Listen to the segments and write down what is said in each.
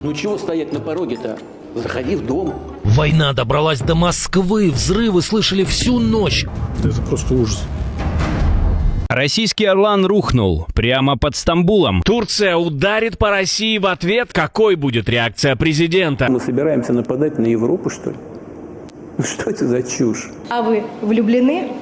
Ну чего стоять на пороге-то? Заходи в дом. Война добралась до Москвы, взрывы слышали всю ночь. Это просто ужас. Российский «Орлан» рухнул прямо под Стамбулом. Турция ударит по России в ответ. Какой будет реакция президента? Мы собираемся нападать на Европу, что ли? Ну что это за чушь? А вы влюблены?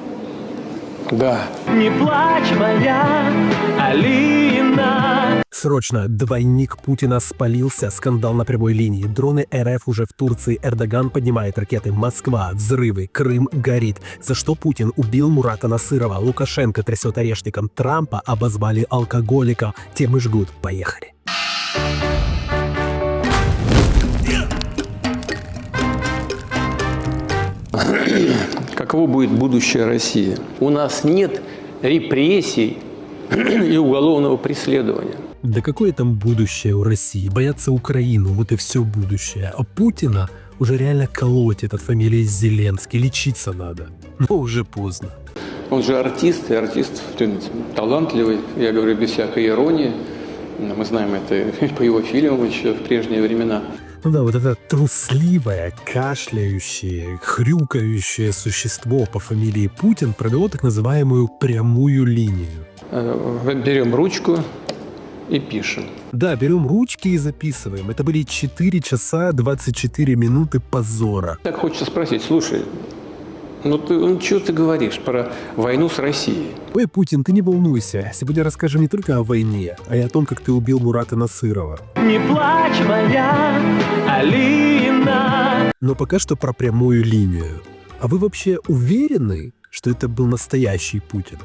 Да. Не плачь, моя Алина. Срочно, двойник Путина спалился, скандал на прямой линии. Дроны РФ уже в Турции, Эрдоган поднимает ракеты. Москва, взрывы, Крым горит. За что Путин убил Мурата Насырова? Лукашенко трясет орешником. Трампа обозвали алкоголиком. Темы жгут. Поехали. Каково будет будущее России? У нас нет репрессий и уголовного преследования. Да какое там будущее у России? Боятся Украину, вот и все будущее. А Путина уже реально колотит от фамилии Зеленский. Лечиться надо. Но уже поздно. Он же артист, и артист талантливый, я говорю без всякой иронии. Мы знаем это по его фильмам еще в прежние времена. Ну да, вот это трусливое, кашляющее, хрюкающее существо по фамилии Путин провело так называемую прямую линию. Берем ручку и пишем. Да, берем ручки и записываем. Это были 4 часа 24 минуты позора. Так хочется спросить, слушай, что ты говоришь про войну с Россией? Ой, Путин, ты не волнуйся. Сегодня расскажем не только о войне, а и о том, как ты убил Мурата Насырова. Не плачь, моя Алина. Но пока что про прямую линию. А вы вообще уверены, что это был настоящий Путин?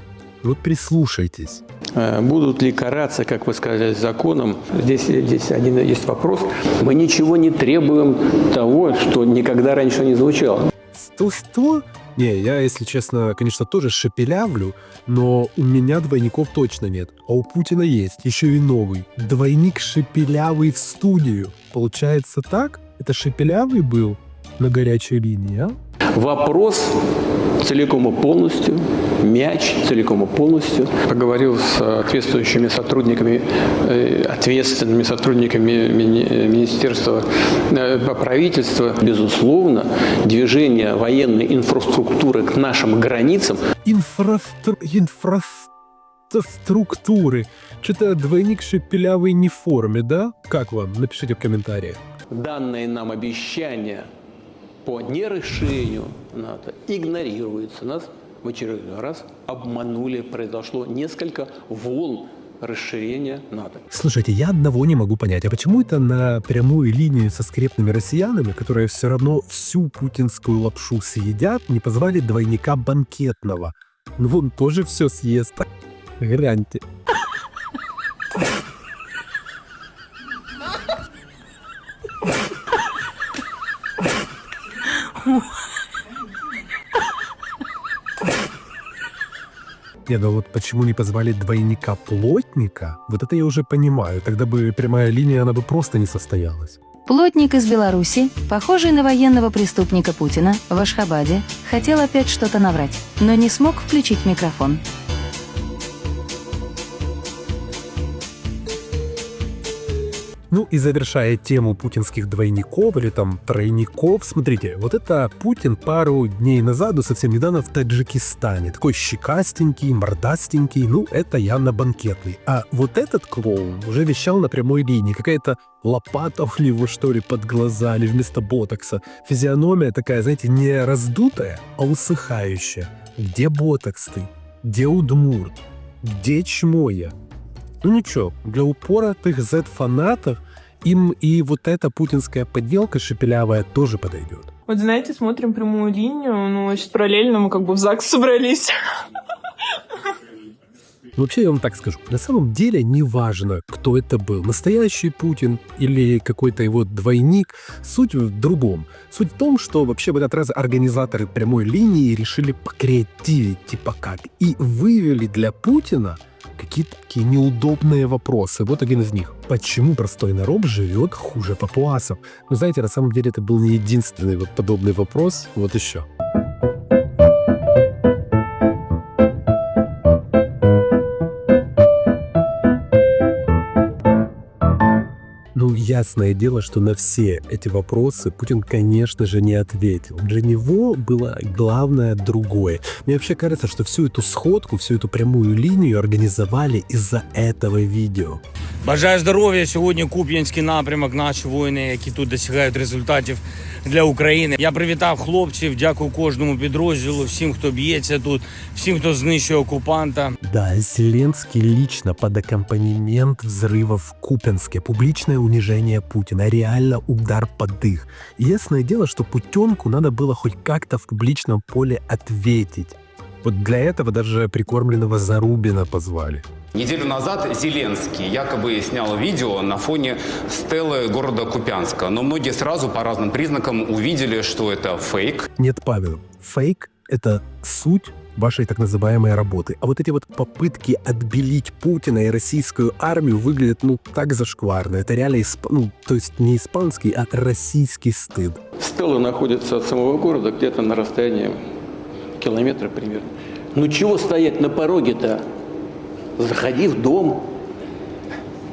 Вот прислушайтесь. Будут ли караться, как вы сказали, законом? Здесь один есть вопрос. Мы ничего не требуем того, что никогда раньше не звучало. 100? Не, я, если честно, конечно, тоже шепелявлю, но у меня двойников точно нет. А у Путина есть, еще и новый. Двойник шепелявый в студию. Получается так? Это шепелявый был на горячей линии, а? Вопрос целиком и полностью, мяч целиком и полностью. Поговорил с соответствующими сотрудниками, ответственными сотрудниками Министерства правительства. Безусловно, движение военной инфраструктуры к нашим границам. Инфраструктуры. Что-то двойник шепелявый не в форме, да? Как вам? Напишите в комментариях. Данные нам обещания по нерасширению НАТО игнорируются. Нас в очередной раз обманули. Произошло несколько волн расширения НАТО. Слушайте, я одного не могу понять. А почему это на прямую линию со скрепными россиянами, которые все равно всю путинскую лапшу съедят, не позвали двойника банкетного? Ну, вон тоже все съест. Гляньте. Не, ну вот почему не позвали двойника плотника, вот это я уже понимаю. Тогда бы прямая линия, она бы просто не состоялась. Плотник из Беларуси, похожий на военного преступника Путина, в Ашхабаде, хотел опять что-то наврать, но не смог включить микрофон. Ну и завершая тему путинских двойников или там тройников, смотрите, вот это Путин пару дней назад, совсем недавно в Таджикистане. Такой щекастенький, мордастенький, ну это явно банкетный. А вот этот клоун уже вещал на прямой линии. Какая-то лопата у него, что ли, под глаза или вместо ботокса. Физиономия такая, знаете, не раздутая, а усыхающая. Где ботокс ты? Где Удмурт? Где Чмоя? Ну ничего, для упоротых Z-фанатов им и вот эта путинская подделка шепелявая тоже подойдет. Вот знаете, смотрим прямую линию, ну, сейчас параллельно мы как бы в ЗАГС собрались. Вообще, я вам так скажу, на самом деле не важно, кто это был, настоящий Путин или какой-то его двойник. Суть в другом. Суть в том, что вообще в этот раз организаторы прямой линии решили покреативить, типа как, и вывели для Путина какие-то такие неудобные вопросы. Вот один из них. Почему простой народ живет хуже папуасов? Вы знаете, на самом деле это был не единственный вот подобный вопрос. Вот еще. Ну, ясное дело, что на все эти вопросы Путин, конечно же, не ответил. Для него было главное другое. Мне вообще кажется, что всю эту сходку, всю эту прямую линию организовали из-за этого видео. Бажаю здоров'я. Сьогодні Куп'янський напрямок, наші воїни, які тут досягають результатів для України. Я привітав хлопців, дякую кожному підрозділу, всім, хто б'ється тут, всім, хто знищує окупанта. Да, Зеленский лично под аккомпанемент взрыва в Купянске. Публичное унижение Путина, реально удар под дых. И ясное дело, что Путенку надо было хоть как-то в публичном поле ответить. Вот для этого даже прикормленного Зарубина позвали. Неделю назад Зеленский якобы снял видео на фоне стелы города Купянска, но многие сразу по разным признакам увидели, что это фейк. Нет, Павел, фейк — это суть вашей так называемой работы. А вот эти вот попытки отбелить Путина и российскую армию выглядят, так зашкварно. Это реально, то есть не испанский, а российский стыд. Стелла находится от самого города где-то на расстоянии километра примерно. Ну чего стоять на пороге-то? Заходи в дом.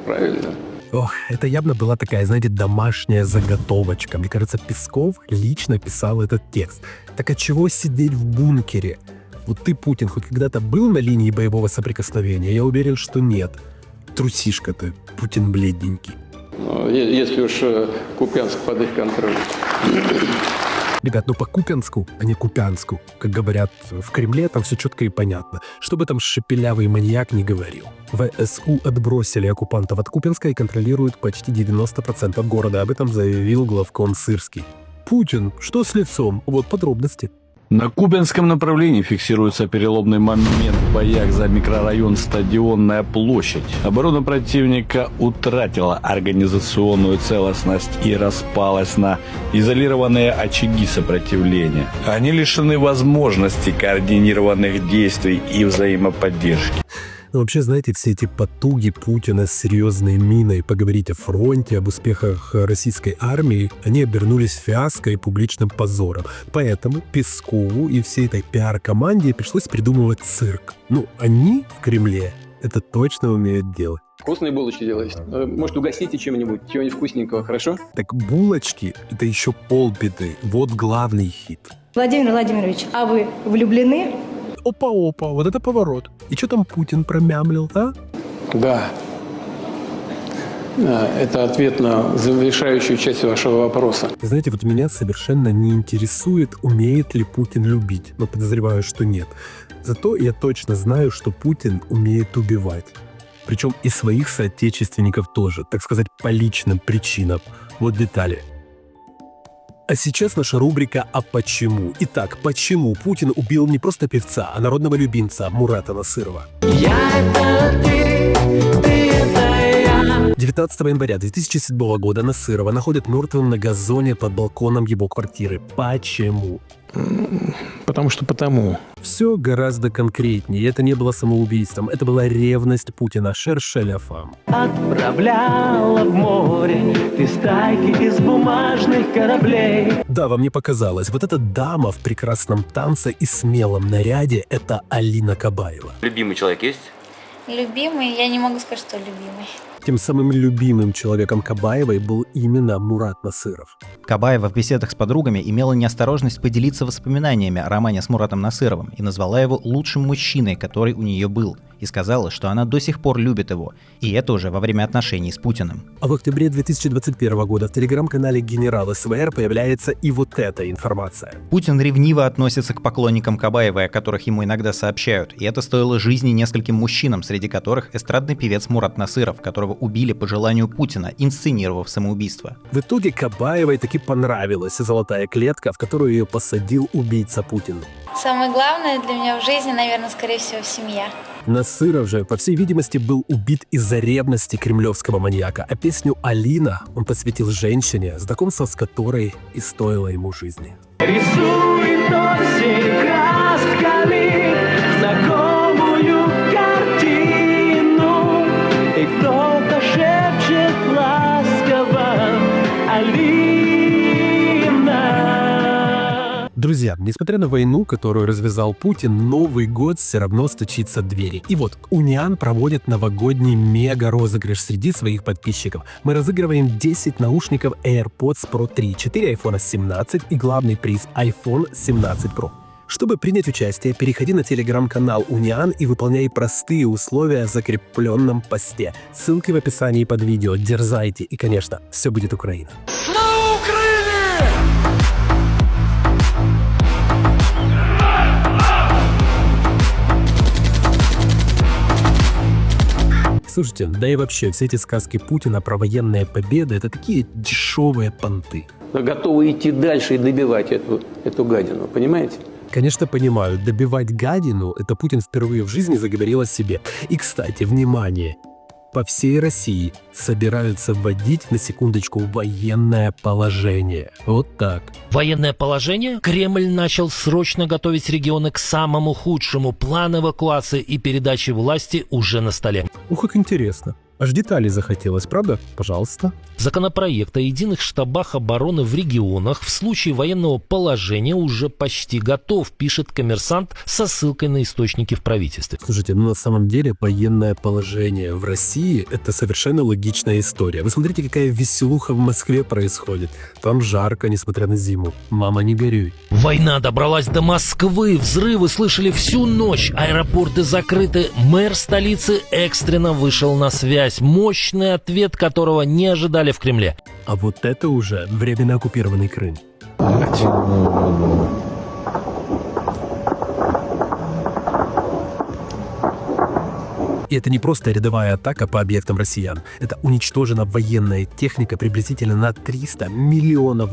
Правильно. Ох, это явно была такая, знаете, домашняя заготовочка. Мне кажется, Песков лично писал этот текст. Так от чего сидеть в бункере? Вот ты, Путин, хоть когда-то был на линии боевого соприкосновения? Я уверен, что нет. Трусишка ты, Путин бледненький. Если уж Купянск под их контролем. Ребят, по Купянску, а не Купянску, как говорят в Кремле, там все четко и понятно. Что бы там шепелявый маньяк не говорил. ВСУ отбросили оккупантов от Купянска и контролируют почти 90% города. Об этом заявил главком Сырский. Путин, что с лицом? Вот подробности. На Купянском направлении фиксируется переломный момент в боях за микрорайон Стадионная площадь. Оборона противника утратила организационную целостность и распалась на изолированные очаги сопротивления. Они лишены возможности координированных действий и взаимоподдержки. Вообще, знаете, все эти потуги Путина с серьезной миной поговорить о фронте, об успехах российской армии, они обернулись фиаско и публичным позором. Поэтому Пескову и всей этой пиар-команде пришлось придумывать цирк. Они в Кремле это точно умеют делать. Вкусные булочки делаете? Может, угостите чем-нибудь? Чего-нибудь вкусненького, хорошо? Так булочки — это еще полбеды. Вот главный хит. Владимир Владимирович, а вы влюблены? Опа-опа, вот это поворот. И что там Путин промямлил, а? Да. Это ответ на завершающую часть вашего вопроса. Знаете, вот меня совершенно не интересует, умеет ли Путин любить. Но подозреваю, что нет. Зато я точно знаю, что Путин умеет убивать. Причем и своих соотечественников тоже, так сказать, по личным причинам. Вот детали. А сейчас наша рубрика «А почему?». Итак, почему Путин убил не просто певца, а народного любимца Мурата Насырова? 19 января 2007 года Насырова находят мертвым на газоне под балконом его квартиры. Почему? Потому. Все гораздо конкретнее. Это не было самоубийством. Это была ревность Путина. Шершеляфам. Отправляла в море ты стайки из бумажных кораблей. Да, вам не показалось. Вот эта дама в прекрасном танце и смелом наряде – это Алина Кабаева. Любимый человек есть? Любимый? Я не могу сказать, что любимый. Тем самым любимым человеком Кабаевой был именно Мурат Насыров. Кабаева в беседах с подругами имела неосторожность поделиться воспоминаниями о романе с Муратом Насыровым и назвала его лучшим мужчиной, который у нее был, и сказала, что она до сих пор любит его, и это уже во время отношений с Путиным. А в октябре 2021 года в телеграм-канале «Генерал СВР» появляется и вот эта информация. Путин ревниво относится к поклонникам Кабаевой, о которых ему иногда сообщают, и это стоило жизни нескольким мужчинам, среди которых эстрадный певец Мурат Насыров, которого убили по желанию Путина, инсценировав самоубийство. В итоге Кабаевой таки понравилась золотая клетка, в которую ее посадил убийца Путина. Самое главное для меня в жизни, наверное, скорее всего, семья. Насыров же, по всей видимости, был убит из-за ревности кремлевского маньяка, а песню «Алина» он посвятил женщине, знакомство с которой и стоило ему жизни. Рисует осень красками знакомую картину, и кто-то шепчет ласково «Алина». Друзья, несмотря на войну, которую развязал Путин, Новый год все равно стучится в двери. И вот Униан проводит новогодний мега-розыгрыш среди своих подписчиков. Мы разыгрываем 10 наушников AirPods Pro 3, 4 iPhone 17 и главный приз iPhone 17 Pro. Чтобы принять участие, переходи на телеграм-канал Униан и выполняй простые условия в закрепленном посте. Ссылки в описании под видео. Дерзайте и, конечно, все будет Украина. Слава Украине! Слушайте, да и вообще, все эти сказки Путина про военные победы — это такие дешевые понты. Но готовы идти дальше и добивать эту гадину, понимаете? Конечно, понимаю, добивать гадину — это Путин впервые в жизни заговорил о себе. И, кстати, внимание, по всей России собираются вводить, на секундочку, военное положение. Вот так. Военное положение? Кремль начал срочно готовить регионы к самому худшему. План эвакуации и передачи власти уже на столе. Ух, как интересно. Аж деталей захотелось, правда? Пожалуйста. Законопроект о единых штабах обороны в регионах в случае военного положения уже почти готов, пишет «Коммерсант» со ссылкой на источники в правительстве. Слушайте, ну на самом деле военное положение в России — это совершенно логичная история. Вы смотрите, какая веселуха в Москве происходит. Там жарко, несмотря на зиму. Мама, не горюй. Война добралась до Москвы, взрывы слышали всю ночь, аэропорты закрыты, мэр столицы экстренно вышел на связь. Мощный ответ, которого не ожидали в Кремле. А вот это уже временно оккупированный Крым. И это не просто рядовая атака по объектам россиян. Это уничтожена военная техника приблизительно на $300 миллионов.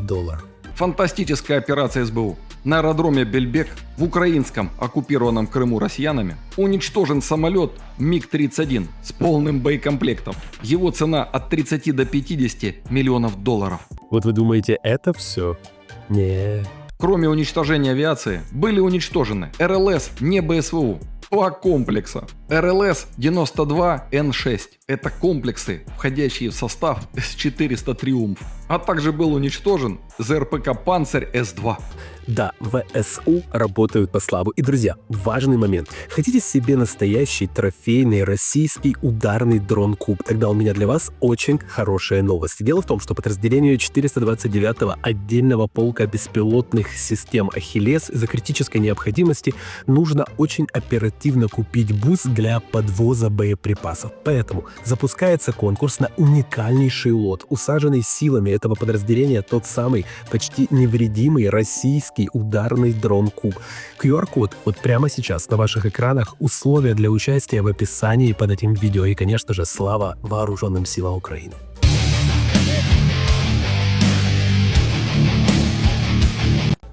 Фантастическая операция СБУ. На аэродроме Бельбек в украинском оккупированном Крыму россиянами уничтожен самолет МиГ-31 с полным боекомплектом. Его цена от 30 до 50 миллионов долларов. Вот вы думаете, это все? Не. Кроме уничтожения авиации, были уничтожены РЛС не БСВУ, 2 комплекса. РЛС-92Н6 – это комплексы, входящие в состав С-400 «Триумф». А также был уничтожен ЗРПК «Панцирь С-2». Да, ВСУ работают по славу. И, друзья, важный момент. Хотите себе настоящий трофейный российский ударный дрон-куб? Тогда у меня для вас очень хорошая новость. Дело в том, что подразделению 429-го отдельного полка беспилотных систем «Ахиллес» из-за критической необходимости нужно очень оперативно купить бус для подвоза боеприпасов. Поэтому запускается конкурс на уникальнейший лот, усаженный силами этого подразделения тот самый почти невредимый российский ударный дрон-куб. QR-код вот прямо сейчас на ваших экранах, условия для участия в описании под этим видео и, конечно же, слава вооруженным силам Украины.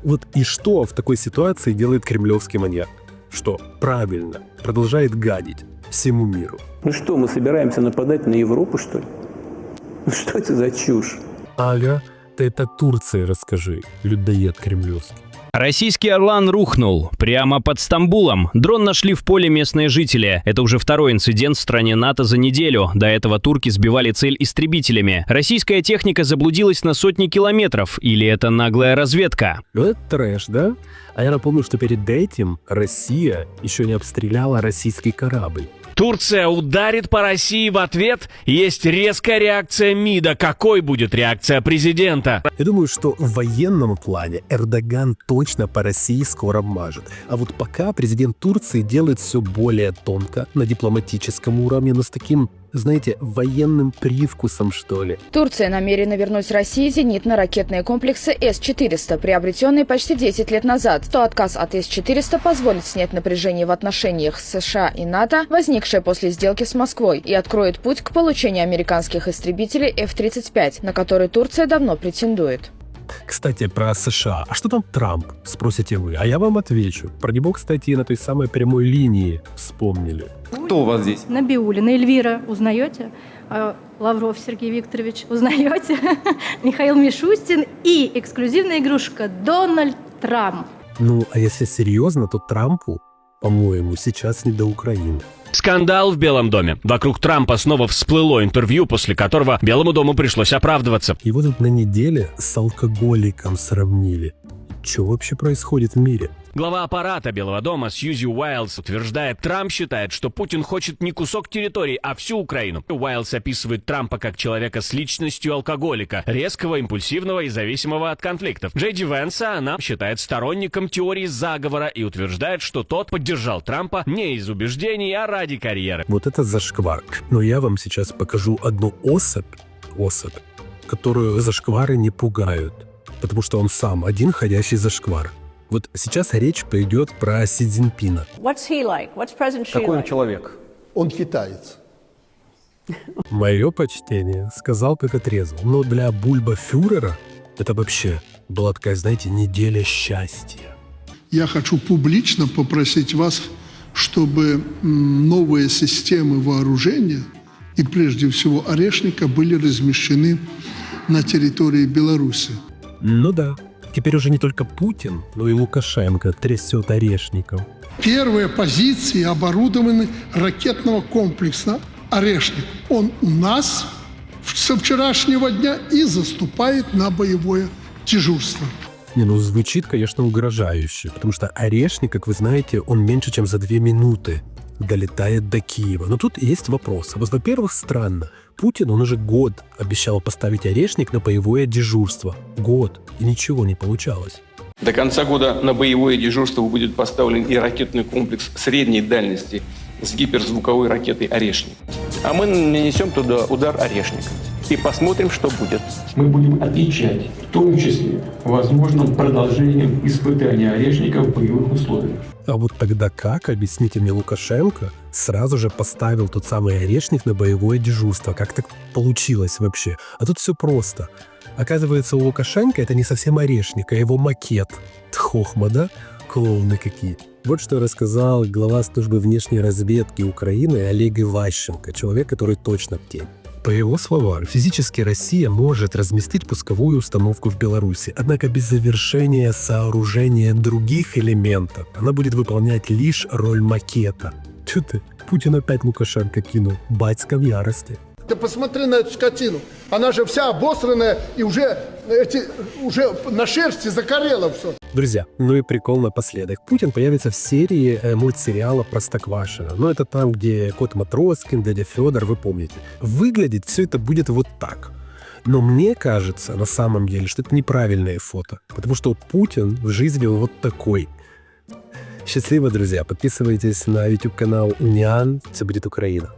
Вот и что в такой ситуации делает кремлевский маньяк? Что правильно, продолжает гадить всему миру. Ну что, мы собираемся нападать на Европу, что ли? Ну что это за чушь? Ага, ты это Турции расскажи, людоед кремлевский. Российский «Орлан» рухнул прямо под Стамбулом. Дрон нашли в поле местные жители. Это уже второй инцидент в стране НАТО за неделю. До этого турки сбивали цель истребителями. Российская техника заблудилась на сотни километров. Или это наглая разведка? Это трэш, да? А я напомню, что перед этим Россия еще не обстреляла российский корабль. Турция ударит по России в ответ? Есть резкая реакция МИДа. Какой будет реакция президента? Я думаю, что в военном плане Эрдоган точно по России скоро мажет. А вот пока президент Турции делает все более тонко, на дипломатическом уровне, но с таким, знаете, военным привкусом, что ли. Турция намерена вернуть России зенитно-ракетные комплексы С-400, приобретенные почти 10 лет назад. То отказ от С-400 позволит снять напряжение в отношениях с США и НАТО, возникшее после сделки с Москвой, и откроет путь к получению американских истребителей F-35, на которые Турция давно претендует. Кстати, про США. А что там Трамп? Спросите вы. А я вам отвечу. Про него, кстати, на той самой прямой линии вспомнили. Кто у вас здесь? Набиуллина Эльвира, узнаете? Лавров Сергей Викторович, узнаете? Михаил Мишустин и эксклюзивная игрушка Дональд Трамп. Ну, а если серьезно, то Трампу, по-моему, сейчас не до Украины. Скандал в Белом доме. Вокруг Трампа снова всплыло интервью, после которого Белому дому пришлось оправдываться. Его тут на неделе с алкоголиком сравнили. Что вообще происходит в мире? Глава аппарата Белого дома Сьюзи Уайлдс утверждает, Трамп считает, что Путин хочет не кусок территории, а всю Украину. Уайлдс описывает Трампа как человека с личностью алкоголика, резкого, импульсивного и зависимого от конфликтов. Джей Ди Венса она считает сторонником теории заговора и утверждает, что тот поддержал Трампа не из убеждений, а ради карьеры. Вот это зашквар. Но я вам сейчас покажу одну особь, которую зашквары не пугают, потому что он сам один ходящий зашквар. Вот сейчас речь пойдет про Си Цзиньпина. Какой он человек? Он китаец. Мое почтение, сказал как отрезал. Но для бульбафюрера это вообще была такая, знаете, неделя счастья. Я хочу публично попросить вас, чтобы новые системы вооружения и прежде всего Орешника были размещены на территории Беларуси. Ну да. Теперь уже не только Путин, но и Лукашенко трясет Орешников. Первые позиции оборудованы ракетного комплекса «Орешник». Он у нас со вчерашнего дня и заступает на боевое дежурство. Звучит, конечно, угрожающе, потому что Орешник, как вы знаете, он меньше, чем за 2 минуты долетает до Киева. Но тут есть вопрос. Во-первых, странно. Путин, он уже год обещал поставить Орешник на боевое дежурство. Год. И ничего не получалось. До конца года на боевое дежурство будет поставлен и ракетный комплекс средней дальности с гиперзвуковой ракетой «Орешник». А мы нанесем туда удар «Орешник» и посмотрим, что будет. Мы будем отвечать, в том числе, возможным продолжением испытания «Орешника» в боевых условиях. А вот тогда как, объясните мне, Лукашенко сразу же поставил тот самый «Орешник» на боевое дежурство? Как так получилось вообще? А тут все просто. Оказывается, у Лукашенко это не совсем «Орешник», а его макет. Хохма, да? Клоуны какие. Вот что рассказал глава службы внешней разведки Украины Олег Иващенко, человек, который точно в тень. По его словам, физически Россия может разместить пусковую установку в Беларуси, однако без завершения сооружения других элементов она будет выполнять лишь роль макета. Чё ты? Путин опять Лукашенко кинул. Батька в ярости. Ты посмотри на эту скотину. Она же вся обосранная и уже на шерсти закорела все. Друзья, ну и прикол напоследок. Путин появится в серии мультсериала «Простоквашино». Ну это там, где кот Матроскин, дядя Федор, вы помните. Выглядеть все это будет вот так. Но мне кажется, на самом деле, что это неправильное фото. Потому что Путин в жизни вот такой. Счастливо, друзья. Подписывайтесь на YouTube-канал Униан. Все будет Украина.